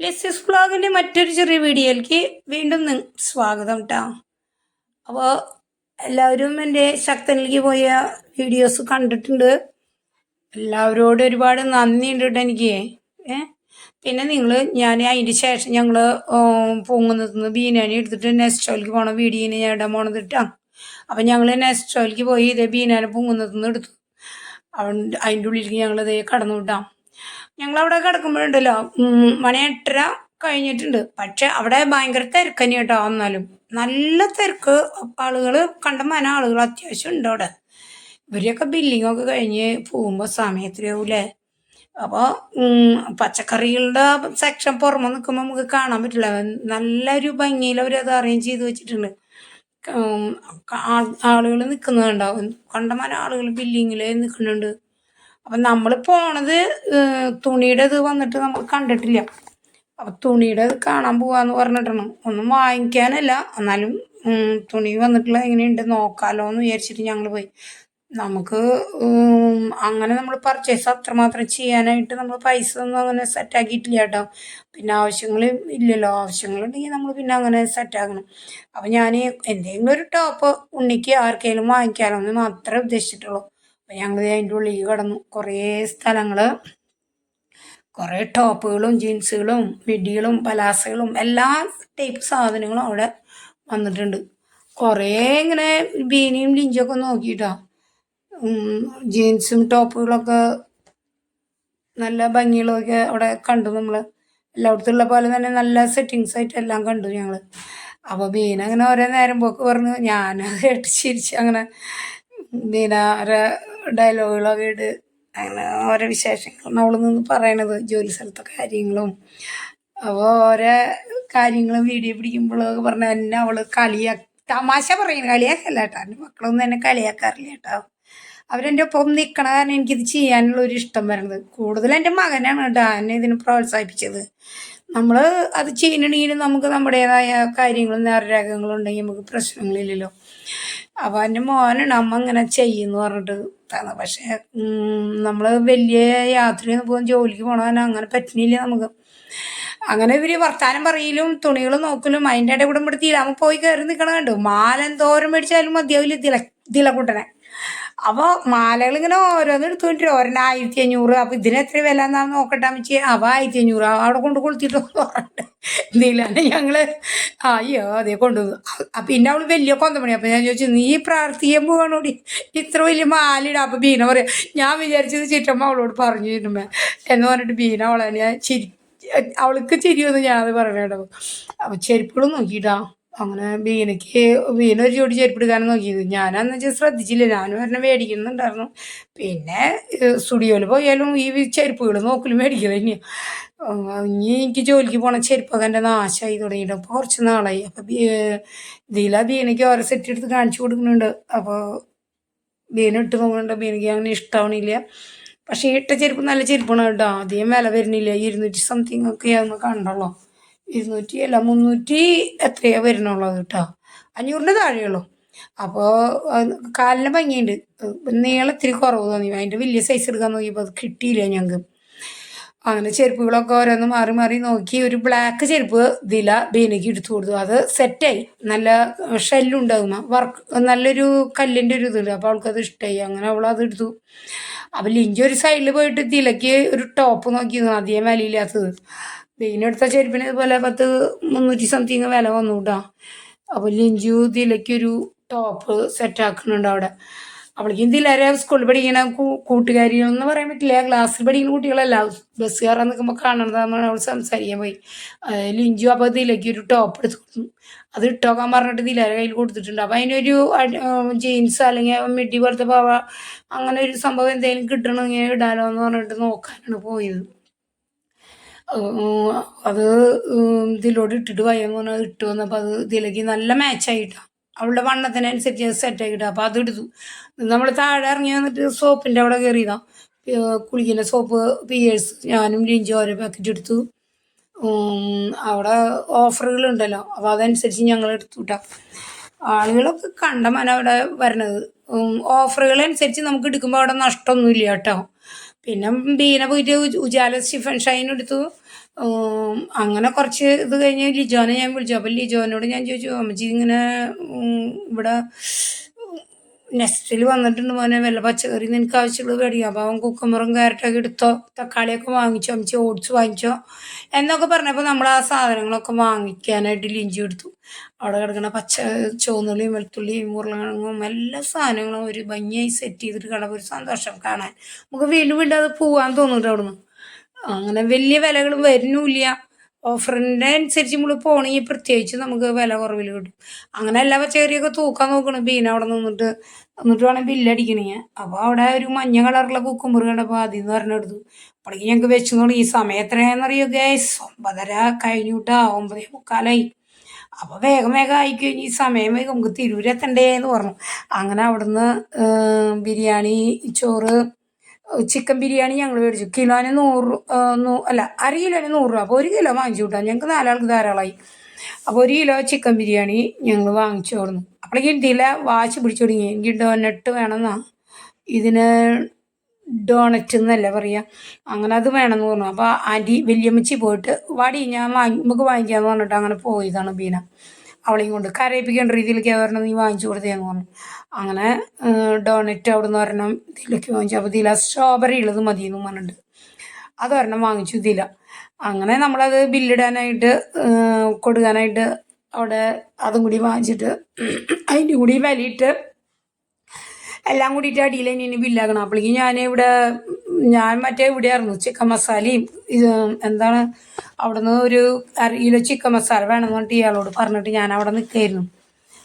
ലെസിസ് വ്ളോഗിൻ്റെ മറ്റൊരു ചെറിയ വീഡിയോയിലേക്ക് വീണ്ടും സ്വാഗതം കേട്ടോ. അപ്പോൾ എല്ലാവരും എൻ്റെ ശക്തനിലേക്ക് പോയ വീഡിയോസ് കണ്ടിട്ടുണ്ട്. എല്ലാവരോടും ഒരുപാട് നന്ദിയുണ്ട് കേട്ടോ എനിക്ക്. പിന്നെ ഞാൻ അതിൻ്റെ ശേഷം ഞങ്ങൾ പൊങ്ങുന്നതിന് ബീനാനി എടുത്തിട്ട് നെസ്റ്റോയിലേക്ക് പോകണ വീഡിയോന് ഞാൻ ഇടാൻ പോണത് കേട്ടോ. അപ്പം ഞങ്ങൾ നെസ്റ്റോയിലേക്ക് പോയി ഇതേ ബീനാനെ പൊങ്ങുന്നതിന് എടുത്തു. അതിൻ്റെ ഉള്ളിലേക്ക് ഞങ്ങളിതേ കടന്നു വിട്ടാം. ഞങ്ങളവിടെ കിടക്കുമ്പോഴുണ്ടല്ലോ മണി 8:30 കഴിഞ്ഞിട്ടുണ്ട്. പക്ഷെ അവിടെ ഭയങ്കര തിരക്കന്നെ കേട്ടോ. വന്നാലും നല്ല തിരക്ക്, ആളുകൾ കണ്ടമാനം ആളുകൾ അത്യാവശ്യം ഉണ്ട് അവിടെ. ഇവരെയൊക്കെ ബില്ലിങ്ങൊക്കെ കഴിഞ്ഞ് പോകുമ്പോൾ സമയത്തിലാവൂലേ. അപ്പോൾ പച്ചക്കറികളുടെ സെക്ഷൻ പുറമെ നിൽക്കുമ്പോൾ നമുക്ക് കാണാൻ പറ്റില്ല. നല്ലൊരു ഭംഗിയിൽ അവരത് അറേഞ്ച് ചെയ്ത് വെച്ചിട്ടുണ്ട്. ആളുകൾ നിൽക്കുന്നുണ്ടാവും, കണ്ടമാനം ആളുകൾ ബില്ലിങ്ങിൽ നിൽക്കുന്നുണ്ട്. അപ്പം നമ്മൾ പോണത് തുണിയുടെ ഇത് വന്നിട്ട് നമ്മൾ കണ്ടിട്ടില്ല. അപ്പം തുണിയുടെ കാണാൻ പോവാന്ന് പറഞ്ഞിട്ടാണ്, ഒന്നും വാങ്ങിക്കാനല്ല, എന്നാലും തുണി വന്നിട്ടുള്ള എങ്ങനെയുണ്ട് നോക്കാമല്ലോ എന്ന് വിചാരിച്ചിട്ട് ഞങ്ങൾ പോയി. നമുക്ക് അങ്ങനെ നമ്മൾ പർച്ചേസ് അത്രമാത്രം ചെയ്യാനായിട്ട് നമ്മൾ പൈസ ഒന്നും അങ്ങനെ സെറ്റാക്കിയിട്ടില്ല കേട്ടോ. പിന്നെ ആവശ്യങ്ങൾ ഇല്ലല്ലോ, ആവശ്യങ്ങളുണ്ടെങ്കിൽ നമ്മൾ പിന്നെ അങ്ങനെ സെറ്റാക്കണം. അപ്പം ഞാൻ എന്തെങ്കിലും ഒരു ടോപ്പ് ഉണ്ണിക്ക് ആർക്കെങ്കിലും വാങ്ങിക്കാമല്ലോ എന്ന് മാത്രമേ ഉദ്ദേശിച്ചിട്ടുള്ളൂ. അപ്പം ഞങ്ങൾ അതിൻ്റെ ഉള്ളിൽ കടന്നു. കുറേ സ്ഥലങ്ങൾ, കുറേ ടോപ്പുകളും ജീൻസുകളും മിഡികളും പലാസകളും എല്ലാ ടൈപ്പ് സാധനങ്ങളും അവിടെ വന്നിട്ടുണ്ട്. കുറേ ഇങ്ങനെ ബീനിയും ലിഞ്ചൊക്കെ നോക്കിയിട്ടാ. ജീൻസും ടോപ്പുകളൊക്കെ നല്ല ഭംഗിയുള്ളതൊക്കെ അവിടെ കണ്ടു. നമ്മൾ എല്ലായിടത്തുള്ള പോലെ തന്നെ നല്ല സെറ്റിങ്സ് ആയിട്ട് എല്ലാം കണ്ടു ഞങ്ങൾ. അപ്പോൾ ബീന അങ്ങനെ ഓരോ നേരം പോക്ക് പറഞ്ഞു. ഞാനത് കേട്ട് ചിരിച്ച് അങ്ങനെ ബീനാരെ ഡയലോഗുകളൊക്കെ ഇട്ട് അങ്ങനെ ഓരോ വിശേഷങ്ങളും അവൾ നിന്ന് പറയണത്, ജോലി സ്ഥലത്തെ കാര്യങ്ങളും. അപ്പോൾ ഓരോ കാര്യങ്ങളും വീഡിയോ പിടിക്കുമ്പോഴൊക്കെ പറഞ്ഞാൽ എന്നെ അവൾ തമാശ പറയുന്നു, കളിയാക്കല്ല കേട്ടോ. എൻ്റെ മക്കളൊന്നും എന്നെ കളിയാക്കാറില്ല കേട്ടോ. അവരെൻ്റെ ഒപ്പം നിൽക്കണ കാരണം എനിക്കിത് ചെയ്യാനുള്ള ഒരു ഇഷ്ടം വരണത്. കൂടുതൽ എൻ്റെ മകനാണ് കേട്ടോ എന്നെ ഇതിന് പ്രോത്സാഹിപ്പിച്ചത്. നമ്മൾ അത് ചെയ്യണമെങ്കിലും നമുക്ക് നമ്മുടേതായ കാര്യങ്ങളും നേർരേഖകളും ഉണ്ടെങ്കിൽ നമുക്ക് പ്രശ്നങ്ങളില്ലല്ലോ. അപ്പോൾ എൻ്റെ മോനാണ് അമ്മ ഇങ്ങനെ ചെയ്യുമെന്ന് പറഞ്ഞിട്ട് തന്നത്. പക്ഷേ നമ്മൾ വലിയ യാത്രയൊന്നും പോകും, ജോലിക്ക് പോകണ അങ്ങനെ പറ്റുന്നില്ല നമുക്ക്. അങ്ങനെ ഇവർ വർത്താനം പറയലും തുണികൾ നോക്കലും അതിൻ്റെ ഇടയിൽ കൂടെ ഇവിടെ തിലാമ പോയി കയറി നിൽക്കണം കണ്ടു. മാല എന്തോരം മേടിച്ചാലും മതിയാവില്ല തിലക്കൂട്ടനെ. അപ്പോൾ മാലകൾ ഇങ്ങനെ ഓരോന്ന് എടുത്തുകൊണ്ടിട്ട് ഓരോന്ന് 1500. അപ്പോൾ ഇതിന് എത്ര വില എന്നാന്ന് നോക്കട്ടെ വെച്ച്. അപ്പോൾ 1500 അവിടെ കൊണ്ട് കൊളുത്തിട്ടോ പറഞ്ഞിട്ട് എന്തെങ്കിലും ഞങ്ങൾ അയ്യോ അതേ കൊണ്ടുവന്നു. പിന്നെ അവൾ വലിയ കൊന്തമണി. അപ്പോൾ ഞാൻ ചോദിച്ചു, നീ പ്രാർത്ഥിക്കാൻ പോകണോടി ഇത്ര വലിയ മാലിട? അപ്പോൾ ബീന പറയാം, ഞാൻ വിചാരിച്ചത് ചിറ്റമ്മ അവളോട് പറഞ്ഞു തരുമ്പേ എന്ന് പറഞ്ഞിട്ട് ബീന അവളെ ഞാൻ അവൾക്ക് ചിരിയൊന്നും ഞാനത് പറയണോ. അപ്പോൾ ചെരുപ്പുകൾ നോക്കിയിട്ടാ. അങ്ങനെ ബീന ഒരു ജോഡി ചെരുപ്പ് എടുക്കാനും നോക്കിയത്. ഞാനന്ന് വെച്ചാൽ ശ്രദ്ധിച്ചില്ല, ഞാനും ഒരെണ്ണം മേടിക്കുന്നുണ്ടായിരുന്നു. പിന്നെ സ്റ്റുഡിയോയിൽ പോയാലും ഈ ചെരുപ്പുകൾ നോക്കലും മേടിക്കൽ തന്നെയാണ്. ഇനി എനിക്ക് ജോലിക്ക് പോകണ ചെരുപ്പൊക്കെ എൻ്റെ നാശമായി തുടങ്ങിയിട്ട് അപ്പോൾ കുറച്ച് നാളായി. അപ്പോൾ ബീനയ്ക്ക് ഓരോ സെറ്റ് എടുത്ത് കാണിച്ചു കൊടുക്കുന്നുണ്ട്. അപ്പോൾ ബീന ഇട്ട് നോക്കുന്നുണ്ട്. ബീനയ്ക്ക് അങ്ങനെ ഇഷ്ടമാവണില്ല. പക്ഷേ ഇട്ട ചെരുപ്പ് നല്ല ചെരുപ്പാണ് കേട്ടോ. അധികം വില വരുന്നില്ല. 200 സംതിങ് ഒക്കെ ആണെന്ന് കണ്ടുള്ളൂ. 200 അല്ല 300 എത്രയോ വരുന്നുള്ളത് കേട്ടോ. 500 താഴെയുള്ളൂ. അപ്പോൾ കാലിന് ഭംഗിയുണ്ട്. നീളത്തിരി കുറവ് തോന്നി. അതിൻ്റെ വലിയ സൈസ് എടുക്കാൻ നോക്കിയപ്പോൾ അത് കിട്ടിയില്ല ഞങ്ങൾക്ക്. അങ്ങനെ ചെരുപ്പുകളൊക്കെ ഓരോന്ന് മാറി മാറി നോക്കി. ഒരു ബ്ലാക്ക് ചെരുപ്പ് ബീനയ്ക്ക് എടുത്തു കൊടുത്തു. അത് സെറ്റായി, നല്ല ഷെല്ലുണ്ടാകും, വർക്ക് നല്ലൊരു കല്ലിൻ്റെ ഒരു ഇതുണ്ട്. അപ്പോൾ അവൾക്കത് ഇഷ്ടമായി. അങ്ങനെ അവൾ അത് എടുത്തു. അപ്പോൾ ലിഞ്ചി ഒരു സൈഡിൽ പോയിട്ട് ദിലയ്ക്ക് ഒരു ടോപ്പ് നോക്കിയിരുന്നു, അധികം വിലയില്ലാത്തത്. ബീനെടുത്ത ചെരുപ്പിന് ഇതുപോലെ 300 സംതിങ് വില വന്നു കേട്ടോ. അപ്പോൾ ലിഞ്ചു ദിലയ്ക്കൊരു ടോപ്പ് സെറ്റാക്കുന്നുണ്ട് അവിടെ. അവളിക്കും ദിലരെ സ്കൂളിൽ പഠിക്കണ കൂട്ടുകാരികളെന്ന് പറയാൻ പറ്റില്ല, ക്ലാസ്സിൽ പഠിക്കുന്ന കുട്ടികളല്ല, ബസ് കയറാൻ നിൽക്കുമ്പോൾ കാണണതാണെന്നാണ് അവൾ സംസാരിക്കാൻ പോയി. ലിഞ്ചു അപ്പോൾ ദിലയ്ക്ക് ഒരു ടോപ്പ് എടുത്ത് കൊടുത്തു. അത് ഇട്ടോക്കാൻ പറഞ്ഞിട്ട് ദിലരെ കയ്യിൽ കൊടുത്തിട്ടുണ്ട്. അപ്പോൾ അതിനൊരു ജീൻസ് അല്ലെങ്കിൽ മിഡി പോലത്തെ പാവ അങ്ങനെ ഒരു സംഭവം എന്തെങ്കിലും കിട്ടണമെങ്കിൽ ഇടാലോ എന്ന് പറഞ്ഞിട്ട് നോക്കാനാണ് പോയത്. അത് ഇതിലോട്ട് ഇട്ടിട്ട് വയ്യെന്ന് പറഞ്ഞാൽ ഇട്ട് വന്നപ്പോൾ അത് ഇതിലേക്ക് നല്ല മാച്ചായിട്ടാണ്. അവളുടെ വണ്ണത്തിനനുസരിച്ച് സെറ്റാക്കിയിട്ടാണ്. അപ്പോൾ അത് എടുത്തു. നമ്മൾ താഴെ ഇറങ്ങി വന്നിട്ട് സോപ്പിൻ്റെ അവിടെ കയറിയതാണ്. കുളിക്കുന്ന സോപ്പ് പിയേഴ്സ് ഞാനും ലിഞ്ചും ഓരോ പാക്കറ്റ് എടുത്തു. അവിടെ ഓഫറുകളുണ്ടല്ലോ, അപ്പോൾ അതനുസരിച്ച് ഞങ്ങൾ എടുത്തു കേട്ടോ. ആളുകളൊക്കെ കണ്ടമാനം അവിടെ വരണത്. ഓഫറുകളനുസരിച്ച് നമുക്ക് എടുക്കുമ്പോൾ അവിടെ നഷ്ടമൊന്നുമില്ല കേട്ടോ. പിന്നെ ബീന പോയിട്ട് ഉജാല സ്റ്റീഫൻ ഷൈൻ എടുത്തു. അങ്ങനെ കുറച്ച് ഇത് കഴിഞ്ഞ് ലിജോനെ ഞാൻ വിളിച്ചു. അപ്പം ലിജോനോട് ഞാൻ ചോദിച്ചു, അമ്മച്ചി ഇങ്ങനെ ഇവിടെ നെക്സ്റ്റിൽ വന്നിട്ടുണ്ട് മോനെ, വല്ല പച്ചക്കറി നിനക്ക് ആവശ്യമുള്ളത് മേടിക്കാം. അപ്പോൾ അവൻ കുക്കുമ്പറും ക്യാരറ്റൊക്കെ എടുത്തോ, തക്കാളിയൊക്കെ വാങ്ങിച്ചോ, അമ്മച്ചി ഓട്സ് വാങ്ങിച്ചോ എന്നൊക്കെ പറഞ്ഞപ്പോൾ നമ്മൾ ആ സാധനങ്ങളൊക്കെ വാങ്ങിക്കാനായിട്ട് ലിഞ്ചി എടുത്തു. അവിടെ കിടക്കുന്ന ചുവന്നുള്ളിയും വെളുത്തുള്ളിയും ഉരുളക്കിഴങ്ങും എല്ലാ സാധനങ്ങളും ഒരു ഭംഗിയായി സെറ്റ് ചെയ്തിട്ട് കാണാൻ ഒരു സന്തോഷം കാണാൻ. നമുക്ക് വീണ്ടും വീണ്ടും അത് പോവാൻ തോന്നുന്നുണ്ട് അവിടുന്ന്. അങ്ങനെ വലിയ വിലകൾ വരുന്നില്ല. ഓഫറിൻ്റെ അനുസരിച്ച് നമ്മൾ പോകണമെങ്കിൽ പ്രത്യേകിച്ച് നമുക്ക് വില കുറവിൽ കിട്ടും. അങ്ങനെ എല്ലാ പച്ചക്കറിയൊക്കെ തൂക്കാൻ നോക്കണം ബീന അവിടെ എന്നിട്ട് വേണം ബില്ലടിക്കണേ. അപ്പോൾ അവിടെ ഒരു മഞ്ഞ കളറുള്ള കുക്കുമ്പർ കണ്ടപ്പോൾ അതിൽ നിന്ന് പറഞ്ഞെടുത്തു. അപ്പോഴേക്കും ഞങ്ങൾക്ക് വെച്ച് തുടങ്ങി. ഈ സമയം എത്രയാണെന്നറിയോ ഗ്യാസ്? 9:30 കഴിഞ്ഞിട്ടാ, 9:45. അപ്പോൾ വേഗം വേഗം ആയിക്കഴിഞ്ഞ് ഈ സമയം വേഗം നമുക്ക് തിരൂരെത്തണ്ടേ എന്ന് പറഞ്ഞു. അങ്ങനെ അവിടുന്ന് ബിരിയാണി, ചോറ്, ചിക്കൻ ബിരിയാണി ഞങ്ങൾ മേടിച്ചു. കിലോന് 100 അല്ല, അര കിലോന് 100 രൂപ. അപ്പോൾ 1 കിലോ വാങ്ങിച്ചു കൂട്ടാം, ഞങ്ങൾക്ക് 4 ആൾക്ക് ധാരാളമായി. അപ്പോൾ 1 കിലോ ചിക്കൻ ബിരിയാണി ഞങ്ങൾ വാങ്ങിച്ചു കൊടുന്നു. അപ്പോഴേക്കും ഇന്ത്യയിലെ വാശി പിടിച്ചു തുടങ്ങി. എനിക്ക് ഡോനറ്റ് വേണമെന്നാ, ഇതിന് ഡോണറ്റ് എന്നല്ലേ പറയുക, അങ്ങനെ അത് വേണമെന്ന് പറഞ്ഞു. അപ്പോൾ ആൻറ്റി വലിയമ്മച്ചി പോയിട്ട് വാടി നമുക്ക് വാങ്ങിക്കാമെന്ന് പറഞ്ഞിട്ട് അങ്ങനെ പോയതാണ് ബീന. അവളെയും കൊണ്ട് കരയിപ്പിക്കേണ്ട രീതിയിലേക്ക് പറഞ്ഞത്, നീ വാങ്ങിച്ചു കൊടുത്തേന്ന് പറഞ്ഞു. അങ്ങനെ ഡോണറ്റ് അവിടെ നിന്ന് ഒരെണ്ണം ഇതിലേക്ക് വാങ്ങിച്ചു. അപ്പോൾ ഇതില സ്ട്രോബെറി ഉള്ളത് മതി എന്ന് പറഞ്ഞിട്ട് അതൊരെണ്ണം വാങ്ങിച്ചു ഇതില. അങ്ങനെ നമ്മളത് ബില്ലിടാനായിട്ട് കൊടുക്കാനായിട്ട് അവിടെ അതും കൂടി വാങ്ങിച്ചിട്ട് അതിൻ്റെ കൂടി വിലയിട്ട് എല്ലാം കൂടിയിട്ട് അടിയിൽ ഇനി ബില്ലാക്കണം. അപ്പോഴേക്കും ഞാൻ മറ്റേ ഇവിടെയായിരുന്നു ചിക്കൻ മസാലയും ഇത് എന്താണ് അവിടുന്ന് ഒരു 1/2 കിലോ ചിക്കൻ മസാല വേണമെന്ന് പറഞ്ഞിട്ട് ഇയാളോട് പറഞ്ഞിട്ട് ഞാൻ അവിടെ നിൽക്കായിരുന്നു.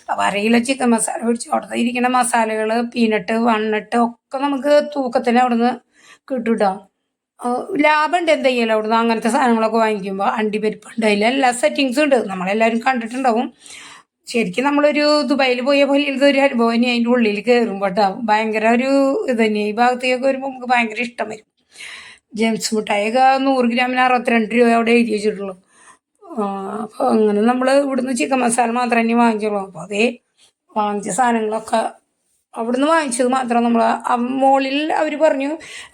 അപ്പോൾ 1/2 കിലോ ചിക്കൻ മസാല മേടിച്ചു. അവിടുത്തെ ഇരിക്കുന്ന മസാലകൾ പീനട്ട്, വണ്ണട്ട് ഒക്കെ നമുക്ക് തൂക്കത്തിന് അവിടുന്ന് കിട്ടും കേട്ടോ. ലാഭമുണ്ട് എന്തെങ്കിലും അവിടുന്ന് അങ്ങനത്തെ സാധനങ്ങളൊക്കെ വാങ്ങിക്കുമ്പോൾ. അണ്ടിപ്പരിപ്പുണ്ട്, അതിൽ എല്ലാ സെറ്റിങ്സും ഉണ്ട്, നമ്മളെല്ലാവരും കണ്ടിട്ടുണ്ടാവും. ശരിക്കും നമ്മളൊരു ദുബായിൽ പോയ പോലെ ഇതൊരു അനുഭവം ഇനി അതിൻ്റെ ഉള്ളിൽ കയറുമ്പോൾ കേട്ടോ. ഭയങ്കര ഒരു ഇത് തന്നെയാണ്. ഈ ഭാഗത്തേക്ക് വരുമ്പോൾ നമുക്ക് ഭയങ്കര ഇഷ്ടം വരും. ജെയിംസ് മിഠായിയൊക്കെ 100 ഗ്രാമിന് 62 രൂപ അവിടെ എഴുതി വെച്ചിട്ടുള്ളൂ. അപ്പോൾ അങ്ങനെ നമ്മൾ ഇവിടുന്ന് ചിക്കൻ മസാല മാത്രമേ ഇനി വാങ്ങിച്ചുള്ളൂ. അപ്പോൾ അതേ വാങ്ങിച്ച സാധനങ്ങളൊക്കെ അവിടുന്ന് വാങ്ങിച്ചത് മാത്രം നമ്മൾ മുകളിൽ അവർ പറഞ്ഞു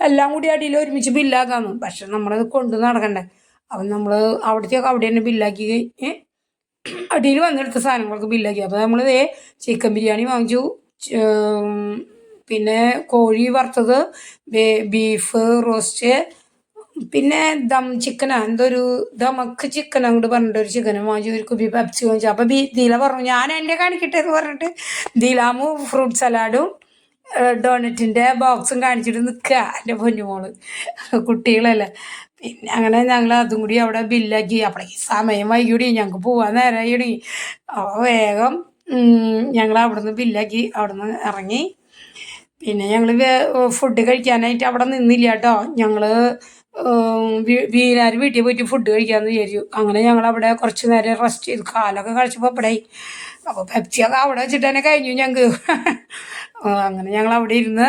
എല്ലാം കൂടി അടിയിൽ ഒരുമിച്ച് ബില്ലാക്കാമെന്ന്. പക്ഷെ നമ്മളത് കൊണ്ട് നടക്കണ്ടേ. അപ്പം നമ്മൾ അവിടത്തേക്ക് അവിടെ തന്നെ ബില്ലാക്കി അടിയിൽ വന്നെടുത്ത സാധനങ്ങൾക്ക് ബില്ലാക്കി. അപ്പോൾ നമ്മളിതേ ചിക്കൻ ബിരിയാണി വാങ്ങിച്ചു, പിന്നെ കോഴി വറുത്തത്, ബീഫ് റോസ്റ്റ്, പിന്നെ ദം ചിക്കനാ എന്തൊരു ദമക്ക് ചിക്കൻ അങ്ങോട്ട് പറഞ്ഞിട്ട് ഒരു ചിക്കനും വാങ്ങിച്ചു, ഒരു കുപ്പി പെപ്സി വാങ്ങിച്ചു. അപ്പോൾ ദീല പറഞ്ഞു ഞാൻ എൻ്റെ കാണിക്കട്ടെ എന്ന് പറഞ്ഞിട്ട് ദീലാമു ഫ്രൂട്ട് സലാഡും ഡോണറ്റിൻ്റെ ബോക്സും കാണിച്ചിട്ട് നിൽക്കുക എൻ്റെ പൊന്നുമോള്. കുട്ടികളല്ലേ. പിന്നെ അങ്ങനെ ഞങ്ങൾ അതും കൂടി അവിടെ ബില്ലാക്കി. അപ്പോഴേക്ക് സമയം വൈകൂടി, ഞങ്ങൾക്ക് പോകാൻ നേരമായി തുടങ്ങി. അപ്പോൾ വേഗം ഞങ്ങൾ അവിടുന്ന് ബില്ലാക്കി അവിടുന്ന് ഇറങ്ങി. പിന്നെ ഞങ്ങൾ ഫുഡ് കഴിക്കാനായിട്ട് അവിടെ നിന്നില്ല കേട്ടോ. ഞങ്ങൾ വീരാർ വീട്ടിൽ പോയിട്ട് ഫുഡ് കഴിക്കാമെന്ന് വിചാരിച്ചു. അങ്ങനെ ഞങ്ങൾ അവിടെ കുറച്ച് നേരം റെസ്റ്റ് ചെയ്തു. കാലൊക്കെ കഴിച്ചപ്പോൾ അപ്പടായി. അപ്പോൾ പെപ്സിയൊക്കെ അവിടെ വെച്ചിട്ട് തന്നെ കഴിഞ്ഞു ഞങ്ങൾക്ക്. അങ്ങനെ ഞങ്ങൾ അവിടെ ഇരുന്ന്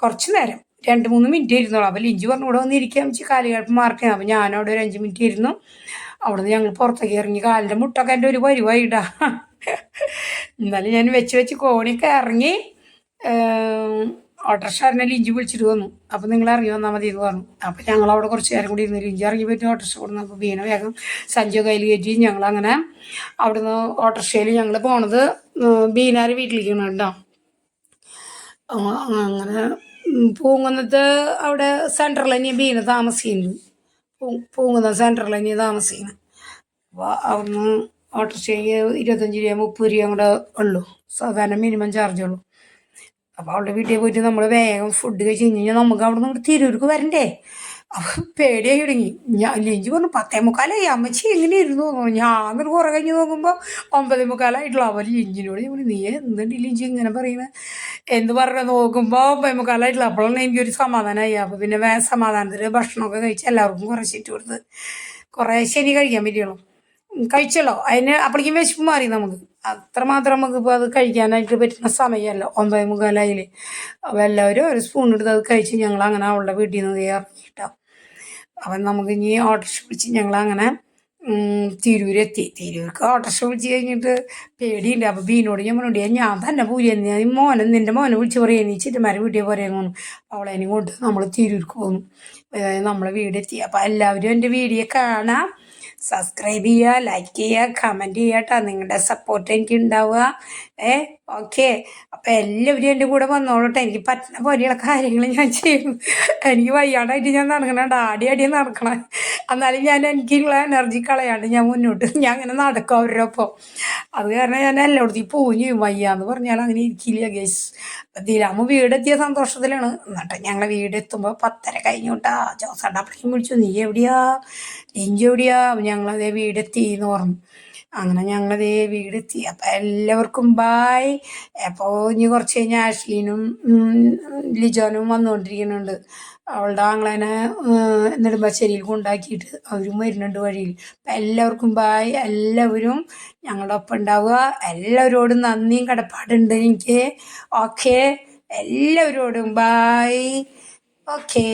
കുറച്ച് നേരം 2-3 മിനിറ്റ് ഇരുന്നോളൂ. അപ്പോൾ ലിഞ്ചി പറഞ്ഞു ഇവിടെ വന്ന് ഇരിക്കാൻ വെച്ച് കാലുകഴപ്പ് മാർക്ക് ചെയ്യാം. അപ്പോൾ ഞാനവിടെ ഒരു 5 മിനിറ്റ് ഇരുന്നു. അവിടുന്ന് ഞങ്ങൾ പുറത്തേക്ക് ഇറങ്ങി. കാലിൻ്റെ മുട്ടൊക്കെ എൻ്റെ ഒരു പരിവായിട്ടാ. എന്നാലും ഞാൻ വെച്ച് കോണിയൊക്കെ ഇറങ്ങി. ഓട്ടോറിക്ഷക്കാരനെ ലിഞ്ചി വിളിച്ചിട്ട് വന്നു. അപ്പോൾ നിങ്ങൾ ഇറങ്ങി വന്നാൽ മതി എന്ന് പറഞ്ഞു. അപ്പോൾ ഞങ്ങളവിടെ കുറച്ച് നേരം കൂടി ഇരുന്ന് ലിഞ്ചി ഇറങ്ങി പോയിട്ട് ഓട്ടോറിക്ഷ കൊടുന്നു. അപ്പോൾ ബീന വേഗം സഞ്ജു കയ്യിൽ കയറ്റി ഞങ്ങളങ്ങനെ അവിടുന്ന് ഓട്ടോറിക്ഷയിൽ ഞങ്ങൾ പോണത് ബീനാർ വീട്ടിലേക്കാണ് കേട്ടോ. അങ്ങനെ പൂങ്കുന്നത്ത് അവിടെ സെൻറ്ററിൽ തന്നെയാണ് ബീന താമസിക്കുന്നത്. പൂങ്കുന്നം സെൻറ്ററിൽ തന്നെയാണ് താമസിക്കുന്നത്. അപ്പോൾ അവിടുന്ന് ഓട്ടോറിക്ഷയ്ക്ക് 25 രൂപ 30 രൂപ കൂടെ ഉള്ളൂ, സാധാരണ മിനിമം ചാർജ് ഉള്ളൂ. അപ്പോൾ അവളുടെ വീട്ടിൽ പോയിട്ട് നമ്മൾ വേഗം ഫുഡ് കഴിച്ച് കഴിഞ്ഞാൽ നമുക്ക് അവിടെ നിന്ന് തിരൂർക്ക് വരണ്ടേ. അപ്പോൾ പേടിയായി തുടങ്ങി. ലിഞ്ചി പറഞ്ഞു 10:45 അമ്മച്ചി എങ്ങനെ ഇരുന്നു തോന്നുന്നു. ഞാനൊരു കുറേ കഴിഞ്ഞ് നോക്കുമ്പോൾ 9:45 അവർ ലിഞ്ചിനോട് ഞാൻ നീ എന്തുണ്ട് ലിഞ്ചി ഇങ്ങനെ പറയുന്നത് എന്ന് പറഞ്ഞ് നോക്കുമ്പോൾ 9:45 അപ്പോഴാണ് എനിക്കൊരു സമാധാനമായി. അപ്പോൾ പിന്നെ സമാധാനത്തിൽ ഭക്ഷണമൊക്കെ കഴിച്ച് എല്ലാവർക്കും കുറച്ചിട്ട് കൊടുത്ത് കുറേ ശനി കഴിക്കാൻ പറ്റുള്ളൂ. കഴിച്ചല്ലോ അതിന് അപ്പോഴേക്കും വിശപ്പ് മാറി നമുക്ക്. അത്രമാത്രം നമുക്കിപ്പോൾ അത് കഴിക്കാനായിട്ട് പറ്റുന്ന സമയമല്ല. 9:45 അപ്പോൾ എല്ലാവരും ഒരു സ്പൂൺ എടുത്ത് അത് കഴിച്ച് ഞങ്ങളങ്ങനെ അവളുടെ വീട്ടിൽ നിന്ന് ഇറങ്ങിയിട്ടോ. അപ്പം നമുക്ക് ഇനി ഓട്ടോറിക്ഷ പിടിച്ച് ഞങ്ങളങ്ങനെ തിരൂരെത്തി. തിരൂർക്ക് ഓട്ടോറിക്ഷ വിളിച്ച് കഴിഞ്ഞിട്ട് പേടിയുണ്ട്. അപ്പോൾ ബീനോട് ഞാൻ പറഞ്ഞു ഞാൻ തന്നെ പോരുന്നു, നിൻ്റെ മോനെ വിളിച്ച് പറയാം, നീ ചിറ്റന്മാരെ വീട്ടിൽ പോരേന്ന് തോന്നുന്നു. അവളേനെയും കൊണ്ട് നമ്മൾ തിരൂർക്ക് പോന്നു. നമ്മളെ വീടെത്തി. അപ്പോൾ എല്ലാവരും എൻ്റെ വീഡിയോ കാണാം, സബ്സ്ക്രൈബ് ചെയ്യുക, ലൈക്ക് ചെയ്യുക, കമൻറ്റ് ചെയ്യുക കേട്ടോ. നിങ്ങളുടെ സപ്പോർട്ട് എനിക്ക് ഉണ്ടാവുക. ഓക്കെ. അപ്പോൾ എല്ലാവരും എൻ്റെ കൂടെ വന്നോളട്ടെ. എനിക്ക് പറ്റുന്ന പോലെയുള്ള കാര്യങ്ങൾ ഞാൻ ചെയ്യും. എനിക്ക് വയ്യാണ്ടായിട്ട് ഞാൻ നടക്കണം, ആടി നടക്കണം. എന്നാലും ഞാൻ എനിക്കുള്ള എനർജി കളയാണ്ട് ഞാൻ മുന്നോട്ട് ഞാൻ അങ്ങനെ നടക്കും അവരുടെ ഒപ്പം. അത് കാരണം ഞാൻ എല്ലായിടത്തും പോവുകയും ചെയ്യും. വയ്യാന്ന് പറഞ്ഞാൽ അങ്ങനെ ഇരിക്കില്ല ഗൈസ്. ദിലാമ വീടെത്തിയ സന്തോഷത്തിലാണ്. എന്നിട്ട് ഞങ്ങൾ വീടെത്തുമ്പോൾ 10:30 കഴിഞ്ഞു കേട്ടാ. ജോസാണ്ടപ്പളേക്കും വിളിച്ചു, നീ എവിടെയാ, ലിഞ്ചു എവിടെയാ? ഞങ്ങളതേ വീടെത്തി എന്ന് പറഞ്ഞു. അങ്ങനെ ഞങ്ങളതേ വീടെത്തി. അപ്പം എല്ലാവർക്കും ബായ്. അപ്പോൾ ഇനി കുറച്ച് കഴിഞ്ഞാൽ ആഷ്ലീനും ലിജോനും വന്നുകൊണ്ടിരിക്കുന്നുണ്ട്. അവളുടെ ആങ്ങളേനെ നെടുമ്പാശ്ശേരിയിൽ കൊണ്ടാക്കിയിട്ട് അവരും വരുന്നുണ്ട് വഴിയിൽ. അപ്പം എല്ലാവർക്കും ബായ്. എല്ലാവരും ഞങ്ങളുടെ ഒപ്പം ഉണ്ടാവുക. എല്ലാവരോടും നന്ദിയും കടപ്പാടുണ്ട് എനിക്ക്. ഓക്കെ, എല്ലാവരോടും ബായ്. ഓക്കേ.